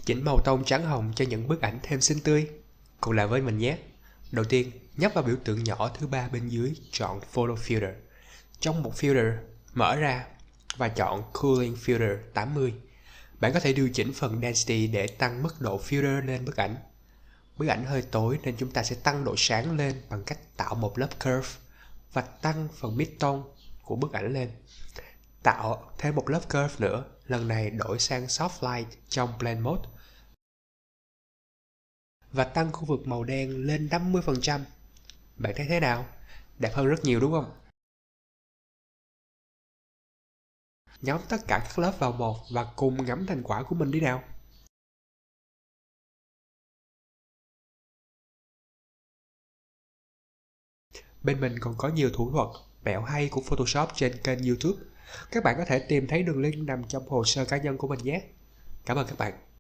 Chỉnh màu tông trắng hồng cho những bức ảnh thêm xinh tươi. Cùng làm với mình nhé. Đầu tiên, nhấp vào biểu tượng nhỏ thứ ba bên dưới, chọn Photo Filter. Trong một filter, mở ra và chọn Cooling Filter 80. Bạn có thể điều chỉnh phần Density để tăng mức độ filter lên bức ảnh. Bức ảnh hơi tối nên chúng ta sẽ tăng độ sáng lên bằng cách tạo một lớp curve và tăng phần midtone của bức ảnh lên. Tạo thêm một lớp curve nữa, lần này đổi sang Soft Light trong Blend Mode và tăng khu vực màu đen lên 50%. Bạn thấy thế nào? Đẹp hơn rất nhiều đúng không? Nhóm tất cả các lớp vào một và cùng ngắm thành quả của mình đi nào. Bên mình còn có nhiều thủ thuật, mẹo hay của Photoshop trên kênh YouTube. Các bạn có thể tìm thấy đường link nằm trong hồ sơ cá nhân của mình nhé. Cảm ơn các bạn.